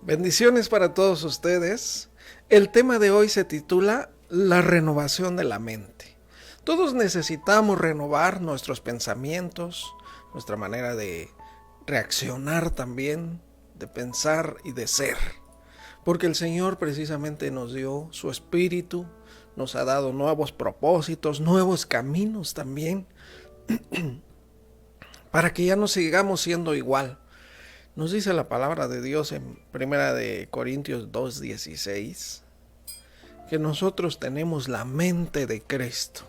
Bendiciones para todos ustedes. El tema de hoy se titula La renovación de la mente. Todos necesitamos renovar nuestros pensamientos, nuestra manera de reaccionar también, de pensar y de ser. Porque el Señor precisamente nos dio su espíritu, nos ha dado nuevos propósitos, nuevos caminos también, para que ya no sigamos siendo igual. Nos dice la palabra de Dios en 1 de Corintios 2:16 que nosotros tenemos la mente de Cristo.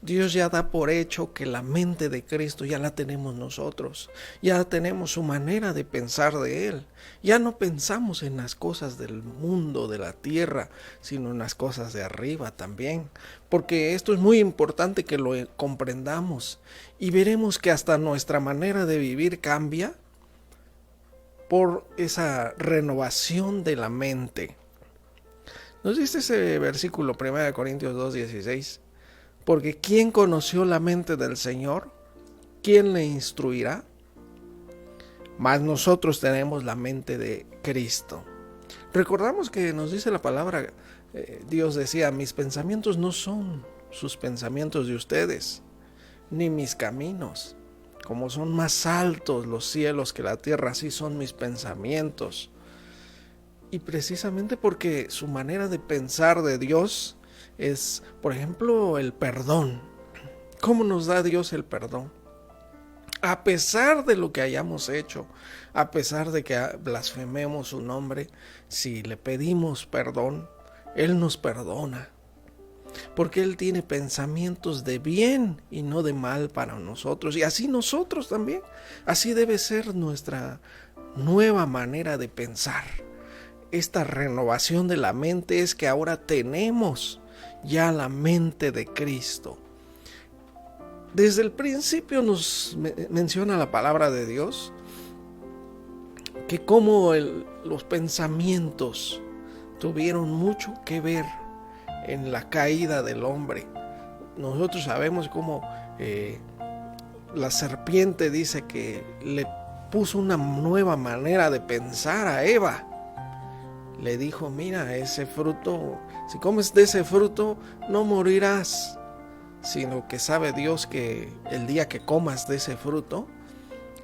Dios ya da por hecho que la mente de Cristo ya la tenemos nosotros. Ya tenemos su manera de pensar de Él. Ya no pensamos en las cosas del mundo, de la tierra, sino en las cosas de arriba también. Porque esto es muy importante que lo comprendamos. Y veremos que hasta nuestra manera de vivir cambia por esa renovación de la mente. Nos dice ese versículo 1 Corintios 2:16, porque ¿quién conoció la mente del Señor? ¿Quién le instruirá? Mas nosotros tenemos la mente de Cristo. Recordamos que nos dice la palabra, Dios decía, mis pensamientos no son sus pensamientos de ustedes, ni mis caminos. Como son más altos los cielos que la tierra, así son mis pensamientos. Y precisamente porque su manera de pensar de Dios es, por ejemplo, el perdón. ¿Cómo nos da Dios el perdón? A pesar de lo que hayamos hecho, a pesar de que blasfememos su nombre, si le pedimos perdón, Él nos perdona. Porque Él tiene pensamientos de bien y no de mal para nosotros. Y así nosotros también. Así debe ser nuestra nueva manera de pensar. Esta renovación de la mente es que ahora tenemos ya la mente de Cristo. Desde el principio nos menciona la palabra de Dios que como los pensamientos tuvieron mucho que ver en la caída del hombre. Nosotros sabemos cómo la serpiente dice que le puso una nueva manera de pensar a Eva. Le dijo, mira, ese fruto, si comes de ese fruto no morirás, sino que sabe Dios que el día que comas de ese fruto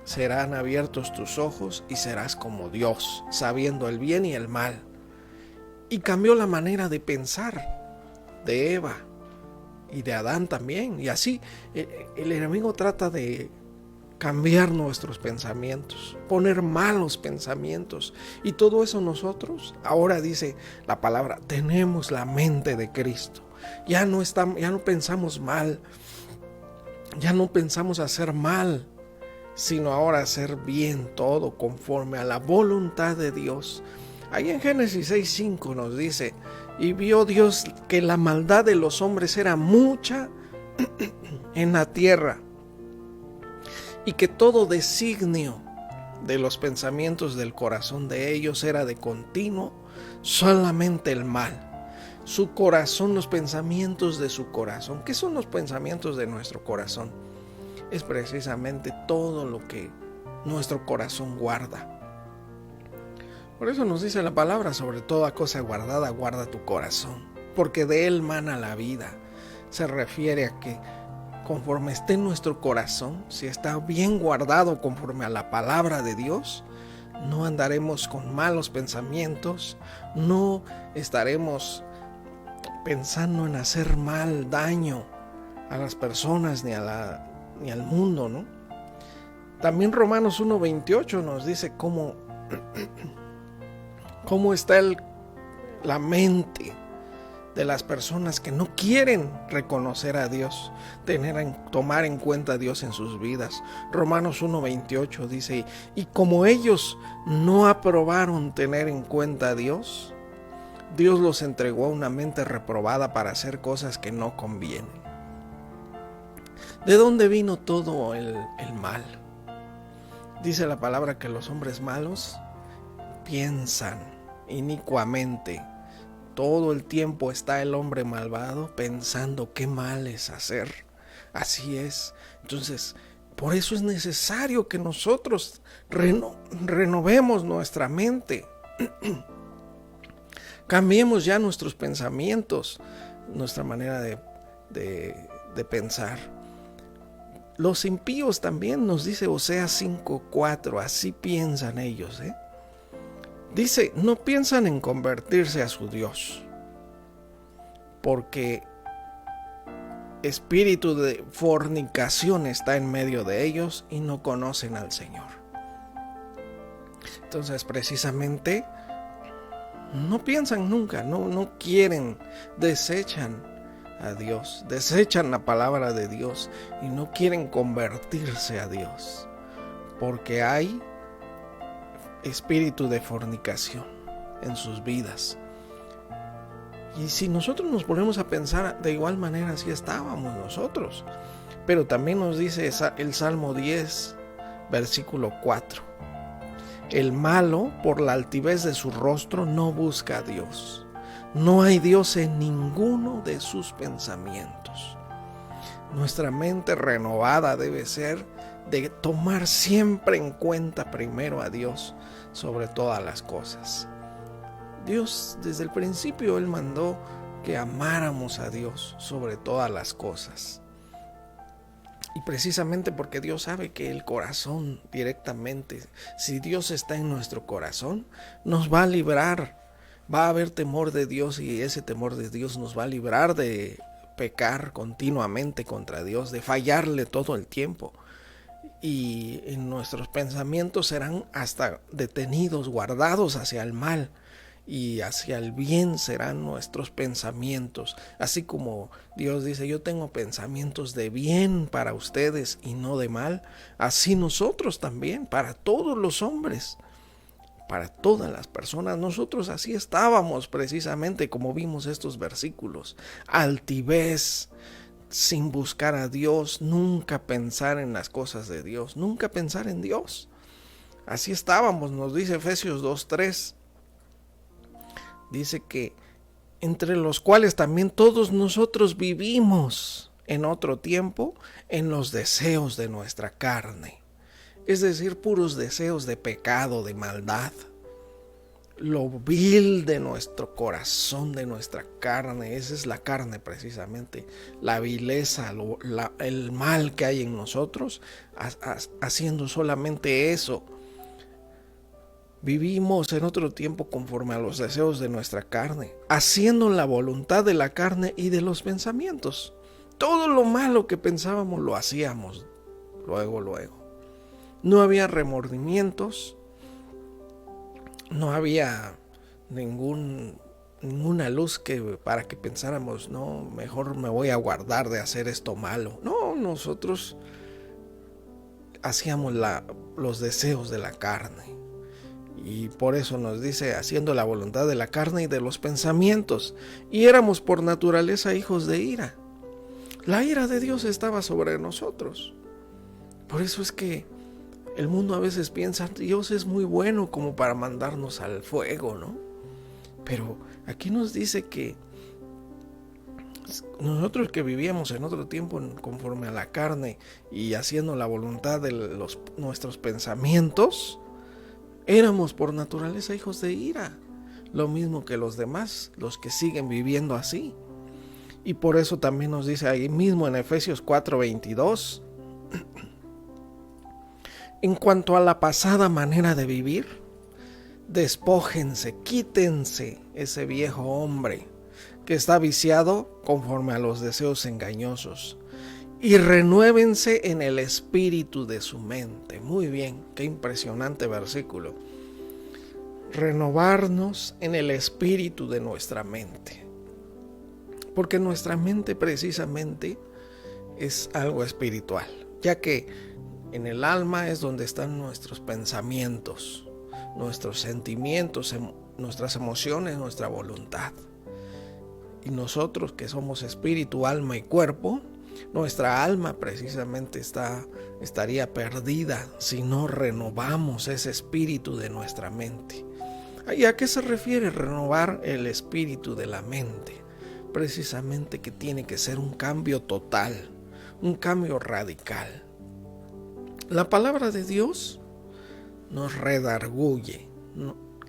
serán abiertos tus ojos y serás como Dios, sabiendo el bien y el mal. Y cambió la manera de pensar de Eva y de Adán también. Y así el enemigo trata de cambiar nuestros pensamientos, poner malos pensamientos. Y todo eso nosotros, ahora dice la palabra, tenemos la mente de Cristo. Ya no pensamos mal, ya no pensamos hacer mal, sino ahora hacer bien todo conforme a la voluntad de Dios. Ahí en Génesis 6:5 nos dice, y vio Dios que la maldad de los hombres era mucha en la tierra, y que todo designio de los pensamientos del corazón de ellos era de continuo solamente el mal. Su corazón, los pensamientos de su corazón. ¿Qué son los pensamientos de nuestro corazón? Es precisamente todo lo que nuestro corazón guarda. Por eso nos dice la palabra, sobre toda cosa guardada, guarda tu corazón, porque de él mana la vida. Se refiere a que conforme esté en nuestro corazón, si está bien guardado conforme a la palabra de Dios, no andaremos con malos pensamientos, no estaremos pensando en hacer mal, daño a las personas ni al mundo, ¿no? También Romanos 1:28 nos dice cómo está la mente de las personas que no quieren reconocer a Dios, tomar en cuenta a Dios en sus vidas. Romanos 1:28 dice, y como ellos no aprobaron tener en cuenta a Dios, Dios los entregó a una mente reprobada para hacer cosas que no convienen. ¿De dónde vino todo el mal? Dice la palabra que los hombres malos piensan inicuamente, todo el tiempo está el hombre malvado pensando qué mal es hacer. Así es. Entonces, por eso es necesario que nosotros renovemos nuestra mente. Cambiemos ya nuestros pensamientos, nuestra manera de pensar. Los impíos también, nos dice Oseas 5:4, así piensan ellos. Dice, no piensan en convertirse a su Dios, porque espíritu de fornicación está en medio de ellos y no conocen al Señor. Entonces, precisamente, no piensan nunca, no quieren, desechan a Dios, desechan la palabra de Dios y no quieren convertirse a Dios, porque hay espíritu de fornicación en sus vidas. Y si nosotros nos ponemos a pensar, de igual manera así estábamos nosotros. Pero también nos dice el Salmo 10, versículo 4. El malo, por la altivez de su rostro, no busca a Dios. No hay Dios en ninguno de sus pensamientos. Nuestra mente renovada debe ser de tomar siempre en cuenta primero a Dios sobre todas las cosas. Dios, desde el principio, Él mandó que amáramos a Dios sobre todas las cosas. Y precisamente porque Dios sabe que el corazón directamente, si Dios está en nuestro corazón, nos va a librar. Va a haber temor de Dios y ese temor de Dios nos va a librar de pecar continuamente contra Dios, de fallarle todo el tiempo. Y en nuestros pensamientos serán hasta detenidos, guardados hacia el mal. Y hacia el bien serán nuestros pensamientos, así como Dios dice, yo tengo pensamientos de bien para ustedes y no de mal, así nosotros también, para todos los hombres, para todas las personas, nosotros así estábamos precisamente como vimos estos versículos, altivez, sin buscar a Dios, nunca pensar en las cosas de Dios, nunca pensar en Dios, así estábamos, nos dice Efesios 2:3. Dice que entre los cuales también todos nosotros vivimos en otro tiempo en los deseos de nuestra carne. Es decir, puros deseos de pecado, de maldad. Lo vil de nuestro corazón, de nuestra carne. Esa es la carne precisamente. La vileza, el mal que hay en nosotros, haciendo solamente eso. Vivimos en otro tiempo conforme a los deseos de nuestra carne, haciendo la voluntad de la carne y de los pensamientos. Todo lo malo que pensábamos lo hacíamos luego. No había remordimientos, no había ninguna luz para que pensáramos, no, mejor me voy a guardar de hacer esto malo. No, nosotros hacíamos los deseos de la carne. Y por eso nos dice, haciendo la voluntad de la carne y de los pensamientos. Y éramos por naturaleza hijos de ira. La ira de Dios estaba sobre nosotros. Por eso es que el mundo a veces piensa, Dios es muy bueno como para mandarnos al fuego, ¿no? Pero aquí nos dice que nosotros que vivíamos en otro tiempo conforme a la carne y haciendo la voluntad de nuestros pensamientos, éramos por naturaleza hijos de ira, lo mismo que los demás, los que siguen viviendo así. Y por eso también nos dice ahí mismo en Efesios 4:22, en cuanto a la pasada manera de vivir, despójense, quítense ese viejo hombre que está viciado conforme a los deseos engañosos. Y renuévense en el espíritu de su mente. Muy bien, qué impresionante versículo. Renovarnos en el espíritu de nuestra mente. Porque nuestra mente precisamente es algo espiritual. Ya que en el alma es donde están nuestros pensamientos, nuestros sentimientos, nuestras emociones, nuestra voluntad. Y nosotros que somos espíritu, alma y cuerpo, nuestra alma precisamente estaría perdida si no renovamos ese espíritu de nuestra mente. ¿Y a qué se refiere renovar el espíritu de la mente? Precisamente que tiene que ser un cambio total, un cambio radical. La palabra de Dios nos redarguye,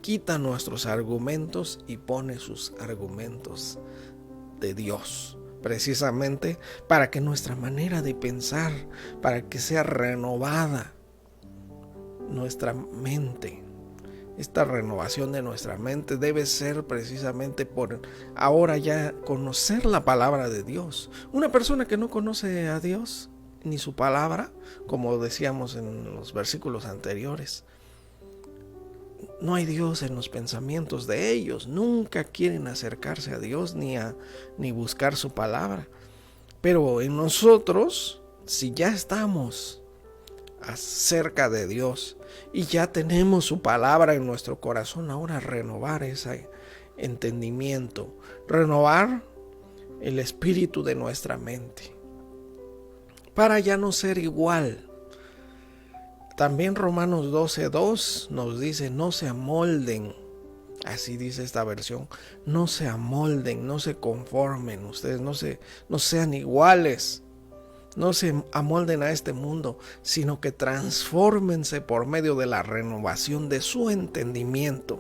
quita nuestros argumentos y pone sus argumentos de Dios, precisamente para que nuestra manera de pensar, para que sea renovada nuestra mente. Esta renovación de nuestra mente debe ser precisamente por ahora ya conocer la palabra de Dios. Una persona que no conoce a Dios ni su palabra, como decíamos en los versículos anteriores, no hay Dios en los pensamientos de ellos. Nunca quieren acercarse a Dios ni buscar su palabra. Pero en nosotros, si ya estamos acerca de Dios y ya tenemos su palabra en nuestro corazón, ahora renovar ese entendimiento, renovar el espíritu de nuestra mente para ya no ser igual. También Romanos 12:2 nos dice: no se amolden, así dice esta versión, no se amolden, no se conformen, ustedes no sean iguales. No se amolden a este mundo, sino que transfórmense por medio de la renovación de su entendimiento.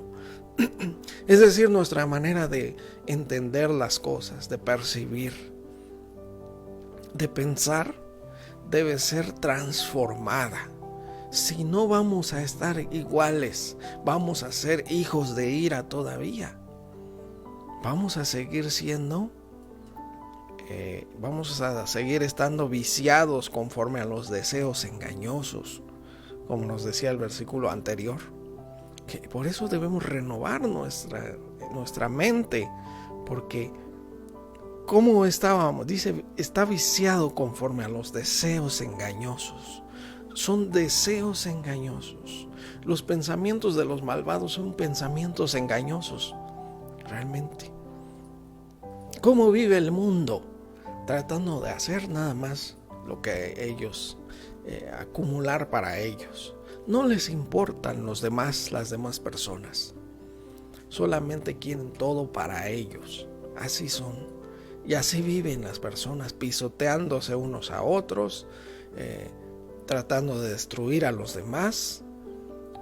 Es decir, nuestra manera de entender las cosas, de percibir, de pensar, debe ser transformada. Si no, vamos a estar iguales, vamos a ser hijos de ira todavía. Vamos a seguir siendo vamos a seguir estando viciados conforme a los deseos engañosos, como nos decía el versículo anterior, que por eso debemos renovar nuestra mente, porque como estábamos, dice, está viciado conforme a los deseos engañosos. Son deseos engañosos. Los pensamientos de los malvados son pensamientos engañosos, realmente. ¿Cómo vive el mundo? Tratando de hacer nada más lo que ellos acumular para ellos. No les importan las demás personas. Solamente quieren todo para ellos. Así son. Y así viven las personas, pisoteándose unos a otros, tratando de destruir a los demás,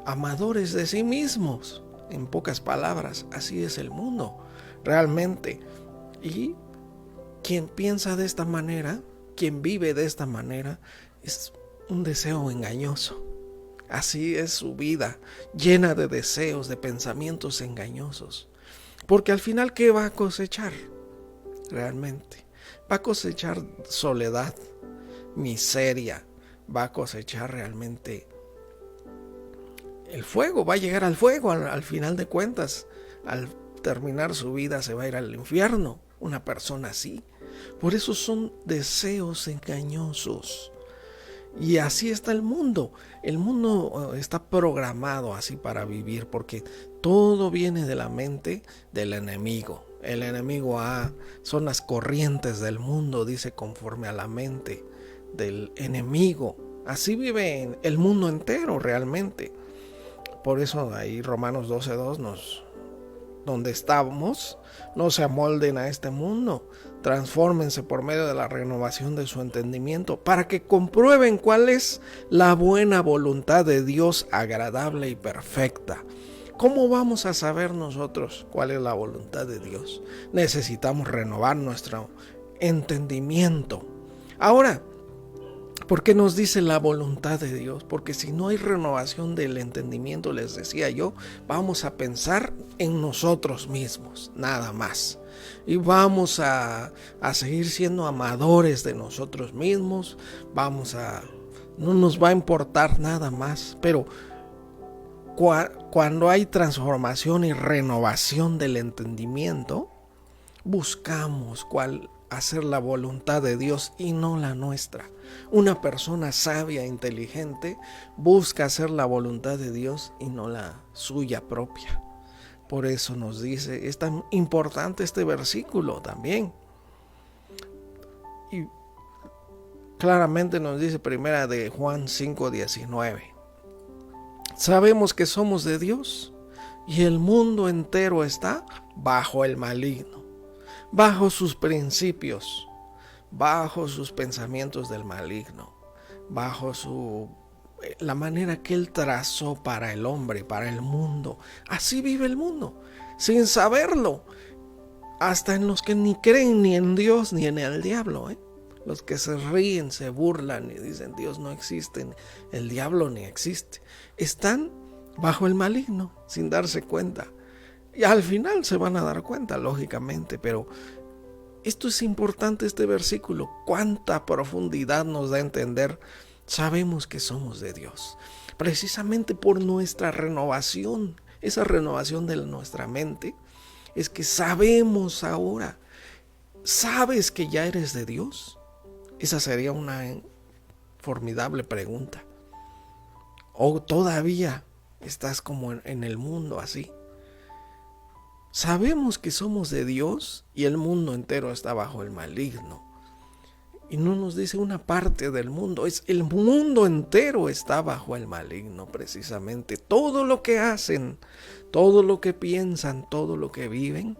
amadores de sí mismos. En pocas palabras, así es el mundo, realmente. Y quien piensa de esta manera, quien vive de esta manera, es un deseo engañoso. Así es su vida, llena de deseos, de pensamientos engañosos. Porque al final, ¿qué va a cosechar? Realmente va a cosechar soledad, miseria, va a cosechar realmente el fuego, va a llegar al fuego al final de cuentas. Al terminar su vida se va a ir al infierno, una persona así. Por eso son deseos engañosos. Y así está el mundo. El mundo está programado así para vivir, porque todo viene de la mente del enemigo. El enemigo son las corrientes del mundo, dice, conforme a la mente del enemigo. Así vive el mundo entero realmente. Por eso ahí Romanos 12:2 donde estamos, no se amolden a este mundo, transfórmense por medio de la renovación de su entendimiento, para que comprueben cuál es la buena voluntad de Dios, agradable y perfecta. ¿Cómo vamos a saber nosotros cuál es la voluntad de Dios? Necesitamos renovar nuestro entendimiento. Ahora, ¿por qué nos dice la voluntad de Dios? Porque si no hay renovación del entendimiento, les decía yo, vamos a pensar en nosotros mismos, nada más. Y vamos a seguir siendo amadores de nosotros mismos, no nos va a importar nada más. Pero cuando hay transformación y renovación del entendimiento, buscamos hacer la voluntad de Dios y no la nuestra. Una persona sabia e inteligente busca hacer la voluntad de Dios y no la suya propia. Por eso nos dice, es tan importante este versículo también. Y claramente nos dice primera de Juan 5:19. Sabemos que somos de Dios y el mundo entero está bajo el maligno, bajo sus principios, bajo sus pensamientos del maligno, bajo la manera que él trazó para el hombre, para el mundo. Así vive el mundo, sin saberlo. Hasta en los que ni creen ni en Dios ni en el diablo, los que se ríen, se burlan y dicen Dios no existe, el diablo ni existe, están bajo el maligno sin darse cuenta. Y al final se van a dar cuenta, lógicamente, pero esto es importante, este versículo. Cuánta profundidad nos da a entender. Sabemos que somos de Dios, precisamente por nuestra renovación, esa renovación de nuestra mente. Es que sabemos ahora. ¿Sabes que ya eres de Dios? Esa sería una formidable pregunta. ¿O todavía estás como en el mundo así? Sabemos que somos de Dios y el mundo entero está bajo el maligno. Y no nos dice una parte del mundo, es el mundo entero está bajo el maligno precisamente. Todo lo que hacen, todo lo que piensan, todo lo que viven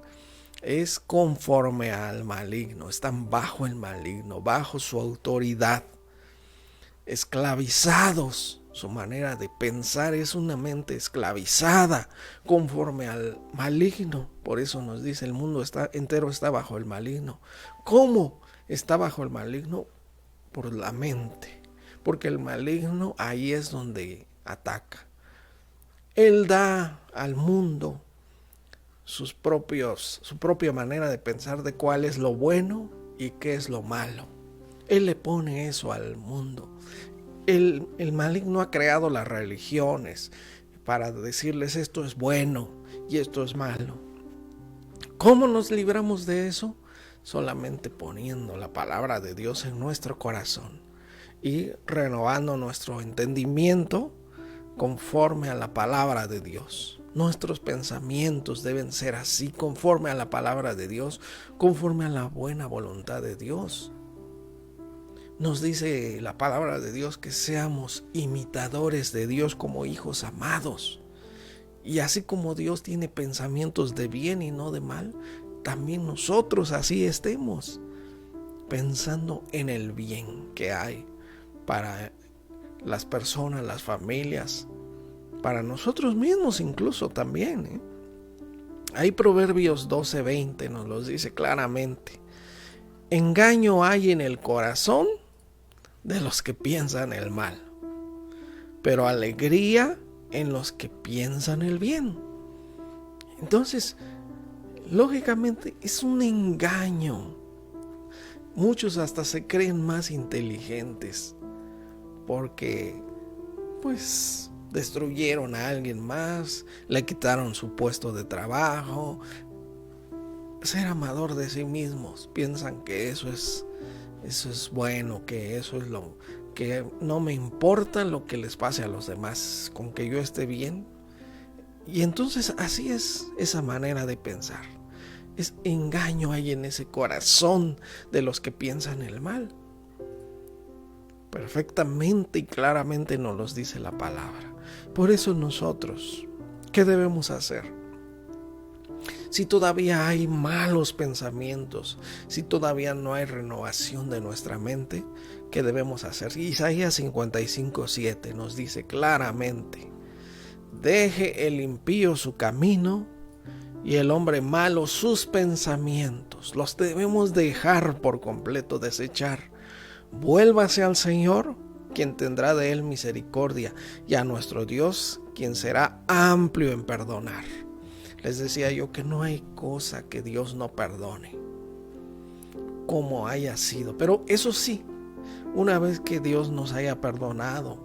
es conforme al maligno. Están bajo el maligno, bajo su autoridad, esclavizados. Su manera de pensar es una mente esclavizada conforme al maligno. Por eso nos dice el mundo entero está bajo el maligno. ¿Cómo está bajo el maligno? Por la mente. Porque el maligno ahí es donde ataca. Él da al mundo su propia manera de pensar de cuál es lo bueno y qué es lo malo. Él le pone eso al mundo. El maligno ha creado las religiones para decirles esto es bueno y esto es malo. ¿Cómo nos libramos de eso? Solamente poniendo la palabra de Dios en nuestro corazón y renovando nuestro entendimiento conforme a la palabra de Dios. Nuestros pensamientos deben ser así, conforme a la palabra de Dios, conforme a la buena voluntad de Dios. Nos dice la palabra de Dios que seamos imitadores de Dios como hijos amados. Y así como Dios tiene pensamientos de bien y no de mal, también nosotros así estemos, pensando en el bien que hay para las personas, las familias, para nosotros mismos incluso también. Ahí Proverbios 12:20 nos lo dice claramente. Engaño hay en el corazón de los que piensan el mal, pero alegría en los que piensan el bien. Entonces, lógicamente es un engaño. Muchos hasta se creen más inteligentes porque pues destruyeron a alguien más, le quitaron su puesto de trabajo. Ser amador de sí mismos, piensan que eso es bueno, que eso es lo que no me importa lo que les pase a los demás, con que yo esté bien. Y entonces así es esa manera de pensar. Es engaño hay en ese corazón de los que piensan el mal. Perfectamente y claramente nos los dice la palabra. Por eso nosotros, ¿qué debemos hacer? Si todavía hay malos pensamientos, si todavía no hay renovación de nuestra mente, ¿qué debemos hacer? Isaías 55:7 nos dice claramente: deje el impío su camino y el hombre malo sus pensamientos. Los debemos dejar por completo, desechar. Vuélvase al Señor, quien tendrá de él misericordia, y a nuestro Dios, quien será amplio en perdonar. Les decía yo que no hay cosa que Dios no perdone, como haya sido. Pero eso sí, una vez que Dios nos haya perdonado,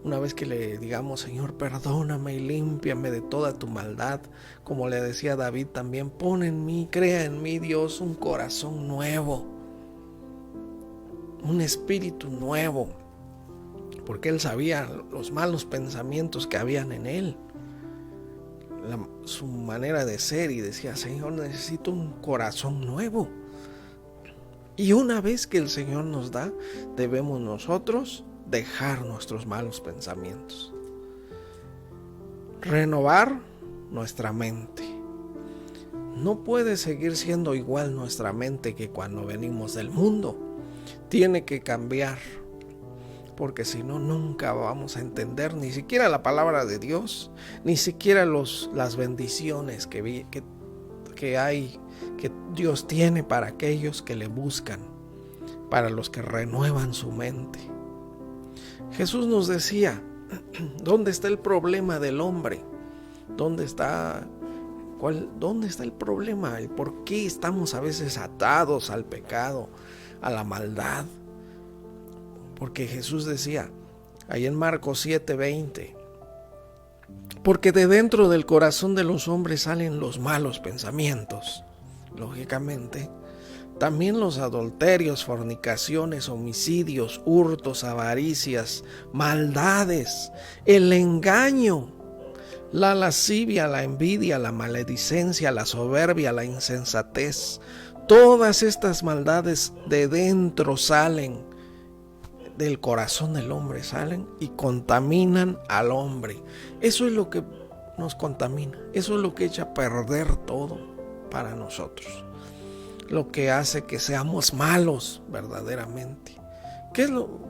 una vez que le digamos, Señor, perdóname y límpiame de toda tu maldad, como le decía David también, pon en mí, crea en mí, Dios, un corazón nuevo, un espíritu nuevo, porque él sabía los malos pensamientos que habían en él, su manera de ser, y decía, Señor, necesito un corazón nuevo. Y una vez que el Señor nos da, debemos nosotros dejar nuestros malos pensamientos, renovar nuestra mente. No puede seguir siendo igual nuestra mente que cuando venimos del mundo. Tiene que cambiar, porque si no, nunca vamos a entender ni siquiera la palabra de Dios, ni siquiera las bendiciones que hay, que Dios tiene para aquellos que le buscan, para los que renuevan su mente. Jesús nos decía, ¿dónde está el problema del hombre? ¿Dónde está el problema? ¿El por qué estamos a veces atados al pecado, a la maldad? Porque Jesús decía, ahí en Marcos 7:20, porque de dentro del corazón de los hombres salen los malos pensamientos. Lógicamente, también los adulterios, fornicaciones, homicidios, hurtos, avaricias, maldades, el engaño, la lascivia, la envidia, la maledicencia, la soberbia, la insensatez. Todas estas maldades de dentro salen, del corazón del hombre salen y contaminan al hombre. Eso es lo que nos contamina, eso es lo que echa a perder todo para nosotros, lo que hace que seamos malos verdaderamente.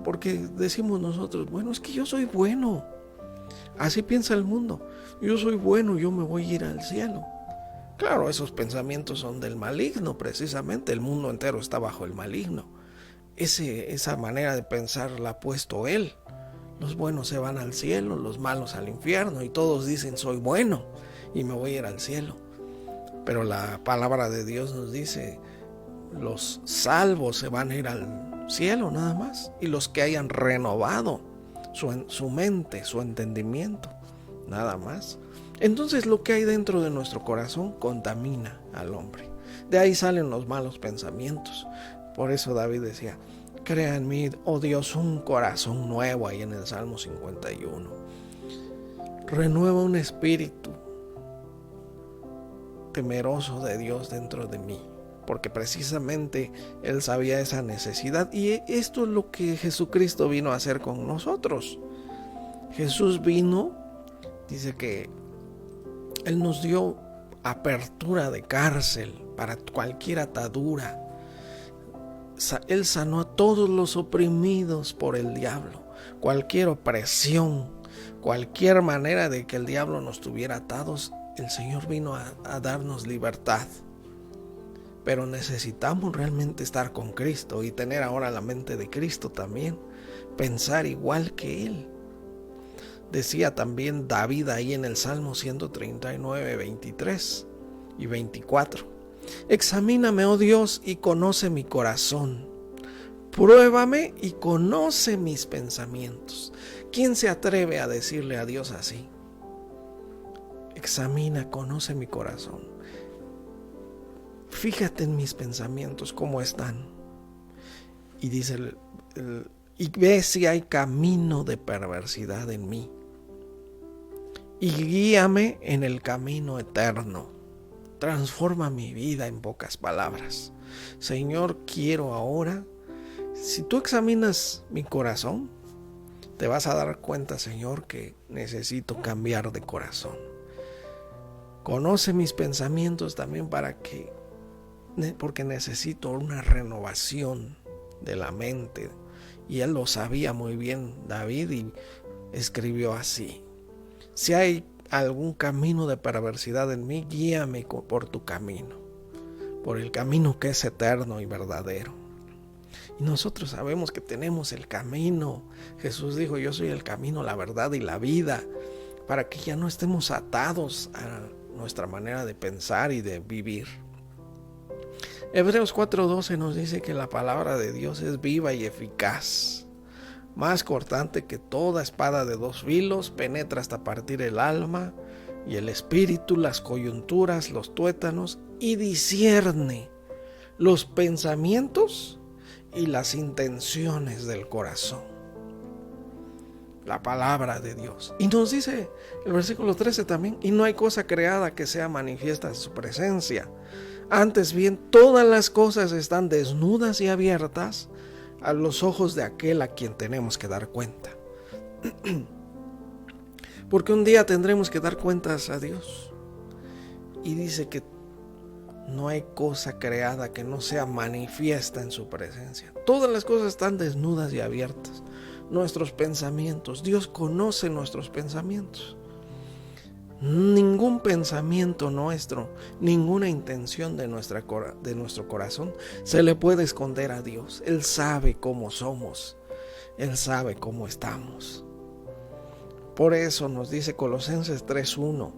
Porque decimos nosotros, bueno, es que yo soy bueno, así piensa el mundo, yo soy bueno, yo me voy a ir al cielo. Claro, esos pensamientos son del maligno, precisamente, el mundo entero está bajo el maligno. Esa manera de pensar la ha puesto él. Los buenos se van al cielo, los malos al infierno, y todos dicen soy bueno y me voy a ir al cielo. Pero la palabra de Dios nos dice, los salvos se van a ir al cielo nada más, y los que hayan renovado su mente, su entendimiento, nada más. Entonces lo que hay dentro de nuestro corazón contamina al hombre. De ahí salen los malos pensamientos. Por eso David decía, crea en mí, oh Dios, un corazón nuevo, ahí en el Salmo 51. Renueva un espíritu temeroso de Dios dentro de mí, porque precisamente Él sabía esa necesidad, y esto es lo que Jesucristo vino a hacer con nosotros. Jesús vino, dice que Él nos dio apertura de cárcel para cualquier atadura. Él sanó a todos los oprimidos por el diablo. Cualquier opresión, cualquier manera de que el diablo nos tuviera atados, el Señor vino a darnos libertad. Pero necesitamos realmente estar con Cristo y tener ahora la mente de Cristo también, pensar igual que Él. Decía también David ahí en el Salmo 139, 23 y 24. Examíname, oh Dios, y conoce mi corazón. Pruébame y conoce mis pensamientos. ¿Quién se atreve a decirle a Dios así? Examina, conoce mi corazón. Fíjate en mis pensamientos, cómo están. Y dice, y ve si hay camino de perversidad en mí. Y guíame en el camino eterno. Transforma mi vida, en pocas palabras. Señor, quiero ahora, si tú examinas mi corazón, te vas a dar cuenta, Señor, que necesito cambiar de corazón. Conoce mis pensamientos también porque necesito una renovación de la mente. Y él lo sabía muy bien, David, y escribió así: si hay algún camino de perversidad en mí, guíame por tu camino, por el camino que es eterno y verdadero. Y nosotros sabemos que tenemos el camino. Jesús dijo, yo soy el camino, la verdad y la vida, para que ya no estemos atados a nuestra manera de pensar y de vivir. Hebreos 4:12 nos dice que la palabra de Dios es viva y eficaz, más cortante que toda espada de dos filos, penetra hasta partir el alma y el espíritu, las coyunturas, los tuétanos, y discierne los pensamientos y las intenciones del corazón. La palabra de Dios. Y nos dice el versículo 13 también, y no hay cosa creada que sea manifiesta en su presencia. Antes bien, todas las cosas están desnudas y abiertas a los ojos de aquel a quien tenemos que dar cuenta. Porque un día tendremos que dar cuentas a Dios. Y dice que no hay cosa creada que no sea manifiesta en su presencia. Todas las cosas están desnudas y abiertas. Nuestros pensamientos, Dios conoce nuestros pensamientos. Ningún pensamiento nuestro, ninguna intención de nuestro corazón se le puede esconder a Dios. Él sabe cómo somos, Él sabe cómo estamos. Por eso nos dice Colosenses 3:1: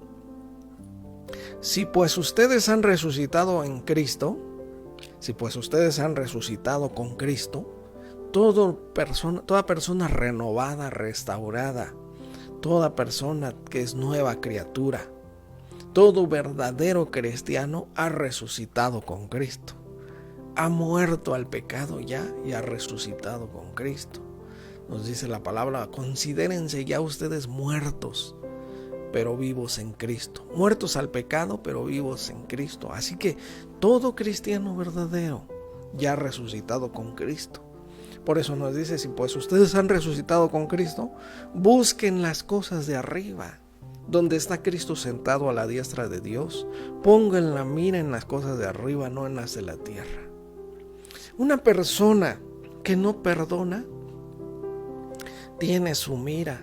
si pues ustedes han resucitado en Cristo, si pues ustedes han resucitado con Cristo, toda persona renovada, restaurada, toda persona que es nueva criatura, todo verdadero cristiano ha resucitado con Cristo. Ha muerto al pecado ya y ha resucitado con Cristo. Nos dice la palabra: considérense ya ustedes muertos, pero vivos en Cristo. Muertos al pecado, pero vivos en Cristo. Así que todo cristiano verdadero ya ha resucitado con Cristo. Por eso nos dice: si pues ustedes han resucitado con Cristo, busquen las cosas de arriba, donde está Cristo sentado a la diestra de Dios. Pongan la mira en las cosas de arriba, no en las de la tierra. Una persona que no perdona tiene su mira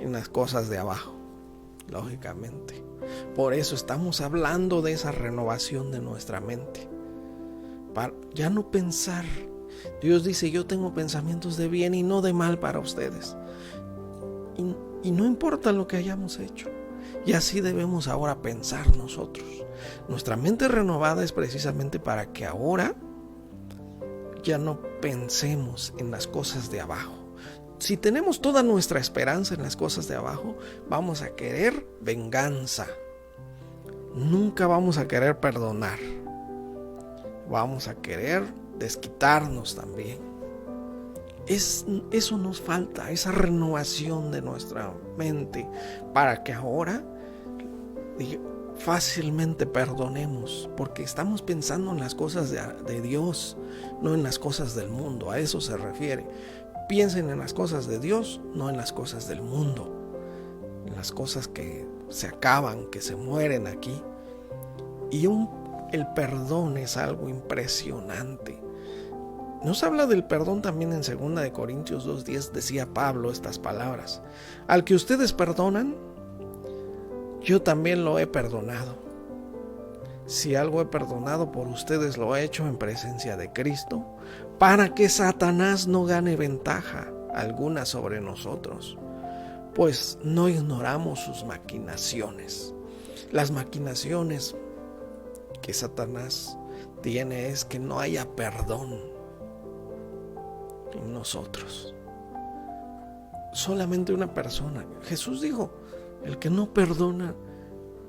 en las cosas de abajo, lógicamente. Por eso estamos hablando de esa renovación de nuestra mente, para ya no pensar. Dios dice: yo tengo pensamientos de bien y no de mal para ustedes. Y no importa lo que hayamos hecho. Y así debemos ahora pensar nosotros. Nuestra mente renovada es precisamente para que ahora ya no pensemos en las cosas de abajo. Si tenemos toda nuestra esperanza en las cosas de abajo, vamos a querer venganza. Nunca vamos a querer perdonar. Vamos a querer desquitarnos también. Eso nos falta, esa renovación de nuestra mente, para que ahora fácilmente perdonemos, porque estamos pensando en las cosas de Dios, no en las cosas del mundo. A eso se refiere. Piensen en las cosas de Dios, no en las cosas del mundo, en las cosas que se acaban, que se mueren aquí. Y el perdón es algo impresionante. Nos habla del perdón también en 2 Corintios 2:10. Decía Pablo estas palabras: al que ustedes perdonan, yo también lo he perdonado. Si algo he perdonado por ustedes, lo he hecho en presencia de Cristo, para que Satanás no gane ventaja alguna sobre nosotros, pues no ignoramos sus maquinaciones. Las maquinaciones que Satanás tiene es que no haya perdón en nosotros. Solamente una persona. Jesús dijo: el que no perdona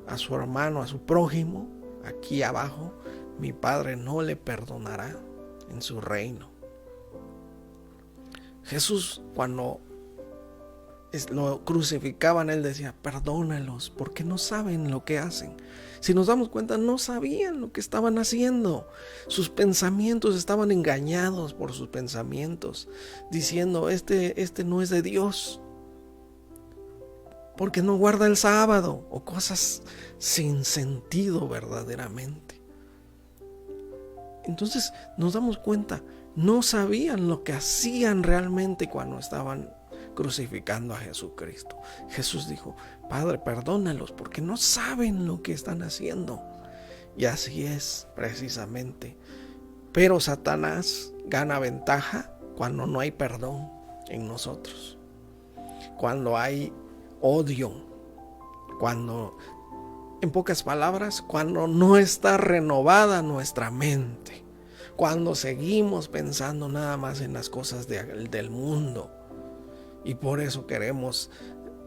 a su hermano, a su prójimo, aquí abajo, mi Padre no le perdonará en su reino. Jesús, cuando lo crucificaban, él decía: perdónalos, porque no saben lo que hacen. Si nos damos cuenta, no sabían lo que estaban haciendo. Sus pensamientos estaban engañados por sus pensamientos, diciendo: este no es de Dios, porque no guarda el sábado, o cosas sin sentido verdaderamente. Entonces nos damos cuenta, no sabían lo que hacían realmente cuando estaban crucificando a Jesucristo. Jesús dijo: Padre, perdónalos, porque no saben lo que están haciendo. Y así es precisamente. Pero Satanás gana ventaja cuando no hay perdón en nosotros, cuando hay odio, cuando, en pocas palabras, cuando no está renovada nuestra mente, cuando seguimos pensando nada más en las cosas del mundo. Y por eso queremos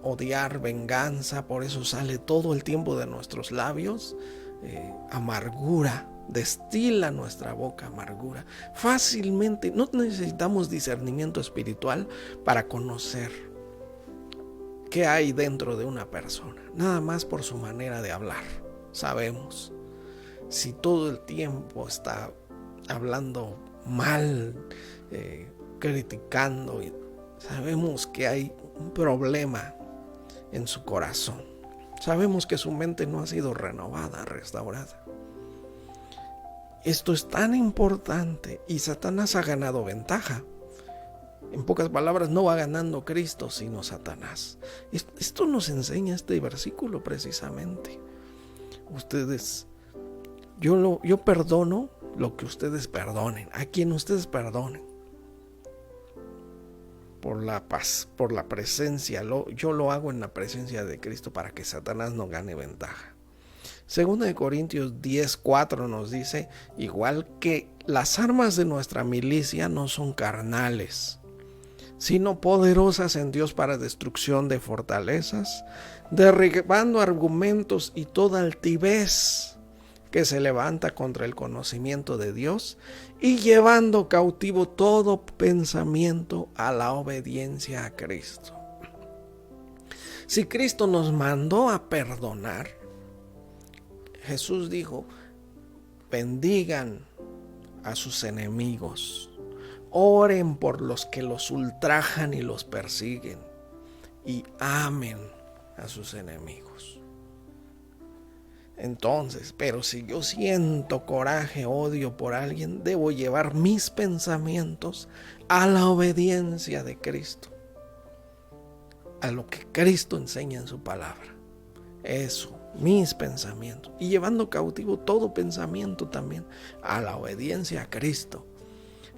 odiar, venganza. Por eso sale todo el tiempo de nuestros labios amargura. Destila nuestra boca amargura. Fácilmente, no necesitamos discernimiento espiritual para conocer qué hay dentro de una persona. Nada más por su manera de hablar. Sabemos si todo el tiempo está hablando mal, criticando. Sabemos que hay un problema en su corazón. Sabemos que su mente no ha sido renovada, restaurada. Esto es tan importante y Satanás ha ganado ventaja. En pocas palabras, no va ganando Cristo, sino Satanás. Esto nos enseña este versículo precisamente. Yo perdono lo que ustedes perdonen, a quien ustedes perdonen. Por la paz, por la presencia, yo lo hago en la presencia de Cristo para que Satanás no gane ventaja. Segunda de Corintios 10:4 nos dice, igual que las armas de nuestra milicia no son carnales, sino poderosas en Dios para destrucción de fortalezas, derribando argumentos y toda altivez que se levanta contra el conocimiento de Dios y llevando cautivo todo pensamiento a la obediencia a Cristo. Si Cristo nos mandó a perdonar, Jesús dijo, bendigan a sus enemigos, oren por los que los ultrajan y los persiguen, y amen a sus enemigos. Entonces, pero si yo siento coraje, odio por alguien, debo llevar mis pensamientos a la obediencia de Cristo, a lo que Cristo enseña en su palabra. Eso, mis pensamientos, y llevando cautivo todo pensamiento también a la obediencia a Cristo,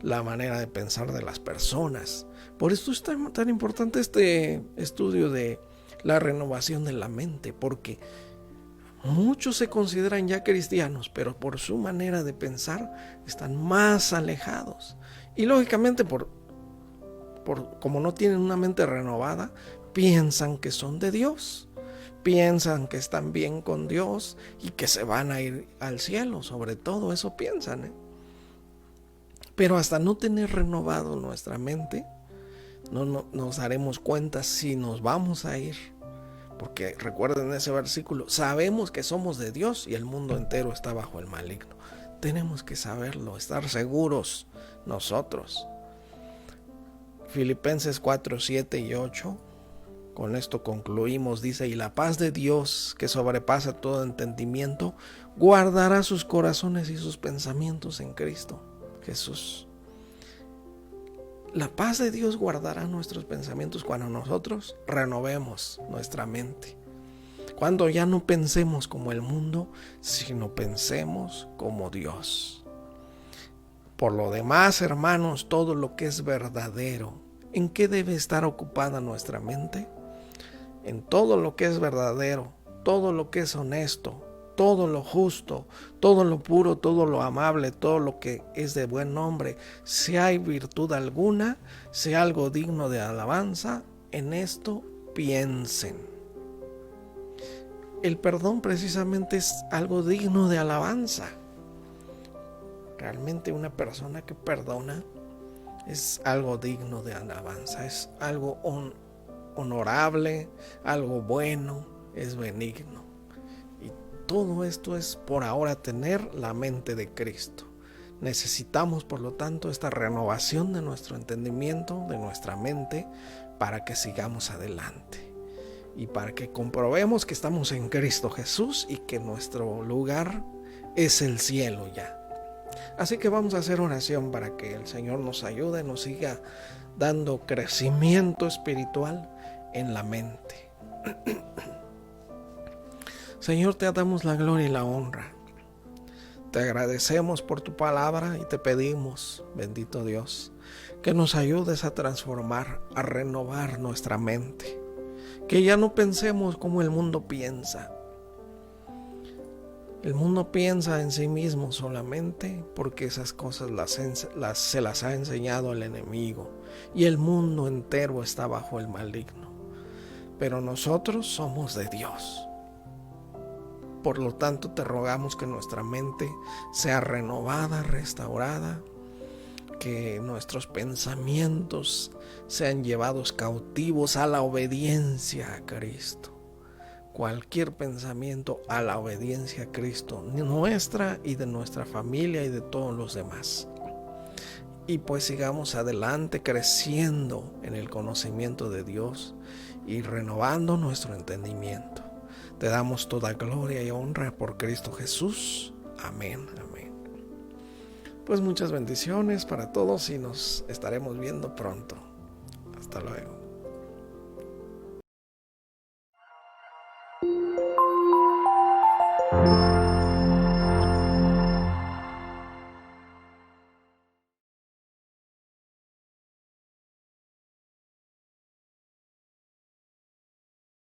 la manera de pensar de las personas. Por esto es tan importante este estudio de la renovación de la mente, porque muchos se consideran ya cristianos, pero por su manera de pensar están más alejados. Y lógicamente, como no tienen una mente renovada, piensan que son de Dios. Piensan que están bien con Dios y que se van a ir al cielo. Sobre todo eso piensan, Pero hasta no tener renovado nuestra mente, no nos daremos cuenta si nos vamos a ir. Porque recuerden ese versículo, sabemos que somos de Dios y el mundo entero está bajo el maligno. Tenemos que saberlo, estar seguros nosotros. Filipenses 4, 7 y 8, con esto concluimos, dice, y la paz de Dios, que sobrepasa todo entendimiento, guardará sus corazones y sus pensamientos en Cristo Jesús. La paz de Dios guardará nuestros pensamientos cuando nosotros renovemos nuestra mente. Cuando ya no pensemos como el mundo, sino pensemos como Dios. Por lo demás, hermanos, todo lo que es verdadero, ¿en qué debe estar ocupada nuestra mente? En todo lo que es verdadero, todo lo que es honesto, todo lo justo, todo lo puro, todo lo amable, todo lo que es de buen nombre, si hay virtud alguna, si algo digno de alabanza, en esto piensen. El perdón precisamente es algo digno de alabanza. Realmente una persona que perdona es algo digno de alabanza, es algo honorable, algo bueno, es benigno. Todo esto es por ahora tener la mente de Cristo. Necesitamos, por lo tanto, esta renovación de nuestro entendimiento, de nuestra mente, para que sigamos adelante y para que comprobemos que estamos en Cristo Jesús y que nuestro lugar es el cielo ya. Así que vamos a hacer oración para que el Señor nos ayude, nos siga dando crecimiento espiritual en la mente. Señor, te damos la gloria y la honra. Te agradecemos por tu palabra y te pedimos, bendito Dios, que nos ayudes a transformar, a renovar nuestra mente. Que ya no pensemos como el mundo piensa. El mundo piensa en sí mismo solamente porque esas cosas se las ha enseñado el enemigo y el mundo entero está bajo el maligno. Pero nosotros somos de Dios. Por lo tanto, te rogamos que nuestra mente sea renovada, restaurada, que nuestros pensamientos sean llevados cautivos a la obediencia a Cristo. Cualquier pensamiento a la obediencia a Cristo, nuestra y de nuestra familia y de todos los demás. Y pues sigamos adelante creciendo en el conocimiento de Dios y renovando nuestro entendimiento. Te damos toda gloria y honra por Cristo Jesús. Amén, amén. Pues muchas bendiciones para todos y nos estaremos viendo pronto. Hasta luego.